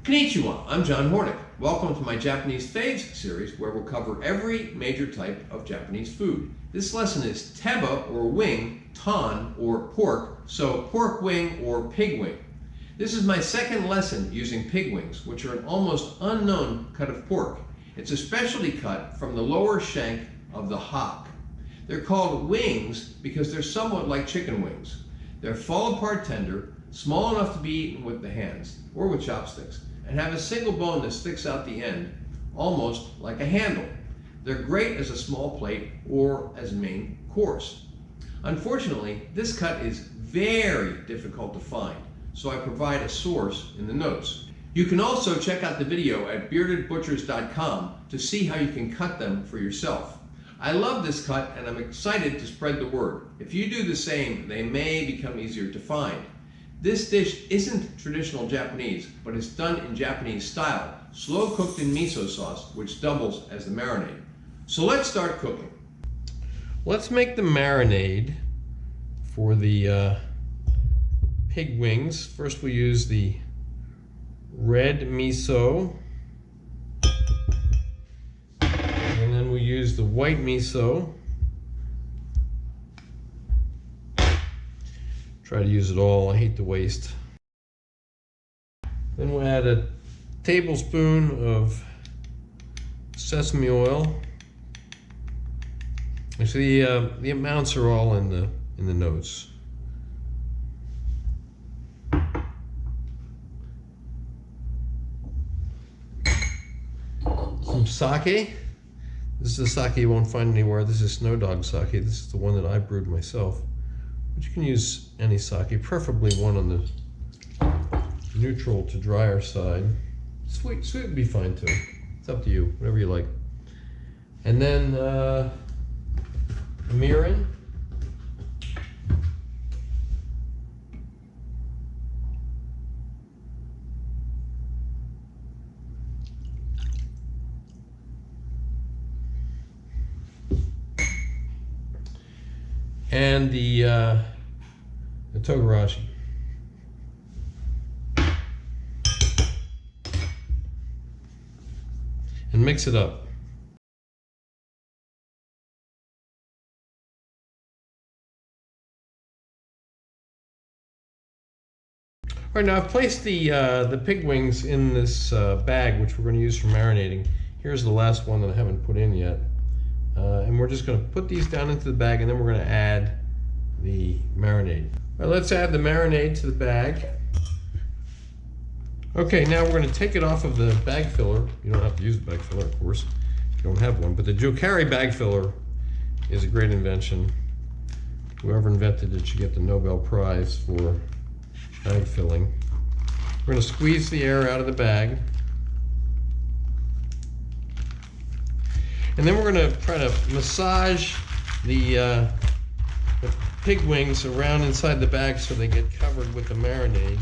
Konnichiwa, I'm John Hornick. Welcome to my Japanese Faves series where we'll cover every major type of Japanese food. This lesson is Teba or wing, ton or pork, so pork wing or pig wing. This is my second lesson using pig wings, which are an almost unknown cut of pork. It's a specialty cut from the lower shank of the hock. They're called wings because they're somewhat like chicken wings. They're fall apart tender, small enough to be eaten with the hands or with chopsticks, and have a single bone that sticks out the end, almost like a handle. They're great as a small plate or as a main course. Unfortunately, this cut is very difficult to find, so I provide a source in the notes. You can also check out the video at beardedbutchers.com to see how you can cut them for yourself. I love this cut and I'm excited to spread the word. If you do the same, they may become easier to find. This dish isn't traditional Japanese, but it's done in Japanese style, slow cooked in miso sauce, which doubles as the marinade. So let's start cooking. Let's make the marinade for the pig wings. First we use the red miso, and then we use the white miso. Try to use it all, I hate to waste. Then we'll add a tablespoon of sesame oil. Actually, the amounts are all in the notes. Some sake. This is a sake you won't find anywhere. This is Snow Dog sake. This is the one that I brewed myself. But you can use any sake, preferably one on the neutral to drier side. Sweet would be fine too. It's up to you, whatever you like. And then mirin. And the togarashi. And mix it up. All right, now I've placed the pig wings in this bag, which we're going to use for marinating. Here's the last one that I haven't put in yet. And we're just going to put these down into the bag, and then we're going to add the marinade. All right, let's add the marinade to the bag. Okay, now we're going to take it off of the bag filler. You don't have to use the bag filler, of course, if you don't have one, but the Jokari bag filler is a great invention. Whoever invented it should get the Nobel Prize for bag filling. We're going to squeeze the air out of the bag. And then we're going to try to massage the pig wings around inside the bag so they get covered with the marinade.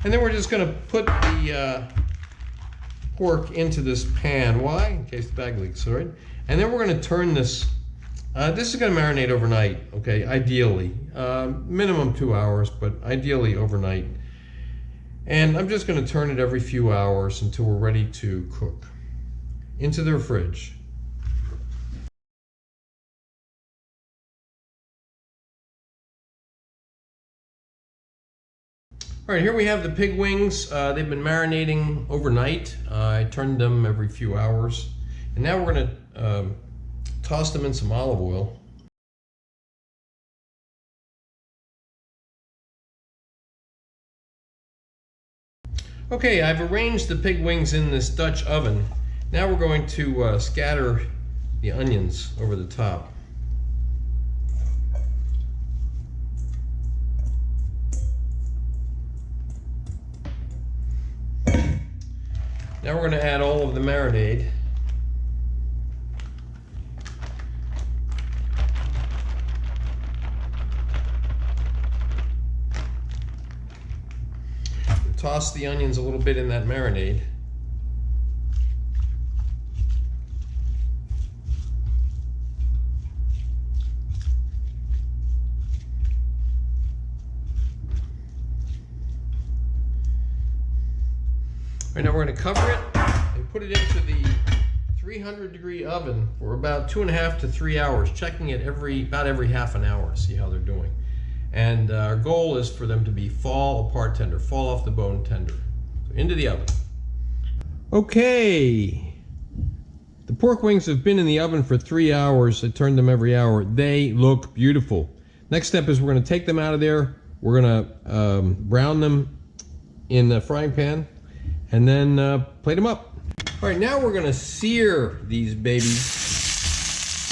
And then we're just going to put the pork into this pan. Why? In case the bag leaks, all right? And then we're going to turn this. This is going to marinate overnight, okay, ideally. Minimum 2 hours, but ideally overnight. And I'm just going to turn it every few hours until we're ready to cook. Into their fridge. All right, here we have the pig wings. They've been marinating overnight. I turned them every few hours. And now we're going to toss them in some olive oil. Okay, I've arranged the pig wings in this Dutch oven. Now we're going to scatter the onions over the top. Now we're going to add all of the marinade. Toss the onions a little bit in that marinade. right, now we're going to cover it and put it into the 300-degree oven for about 2.5 to 3 hours, checking it about every half an hour to see how they're doing. And our goal is for them to be fall apart tender, fall off the bone tender. So into the oven. Okay, the pork wings have been in the oven for 3 hours. I turned them every hour. They look beautiful. Next step is we're going to take them out of there. We're going to brown them in the frying pan and then plate them up. All right, now we're going to sear these babies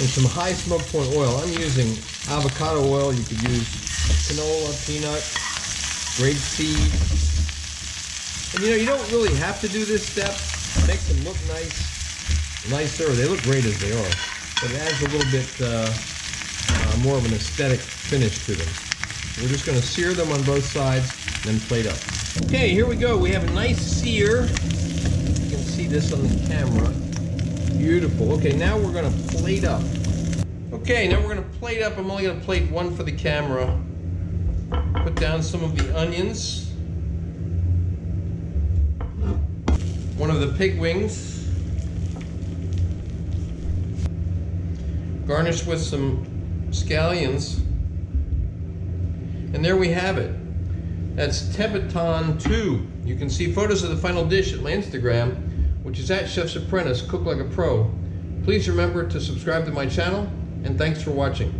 in some high smoke point oil. I'm using avocado oil. You could use canola, peanut, grapeseed. And you know, you don't really have to do this step. It makes them look nicer. They look great as they are, but it adds a little bit more of an aesthetic finish to them. We're just going to sear them on both sides, then plate up. Okay, here we go. We have a nice sear. You can see this on the camera. Beautiful. Okay, now we're going to plate up. Okay, now we're going to plate up. I'm only going to plate one for the camera. Put down some of the onions. One of the pig wings. Garnish with some scallions. And there we have it. That's Teba-Ton 2. You can see photos of the final dish at my Instagram, which is at Chef's Apprentice, Cook Like a Pro. Please remember to subscribe to my channel, and thanks for watching.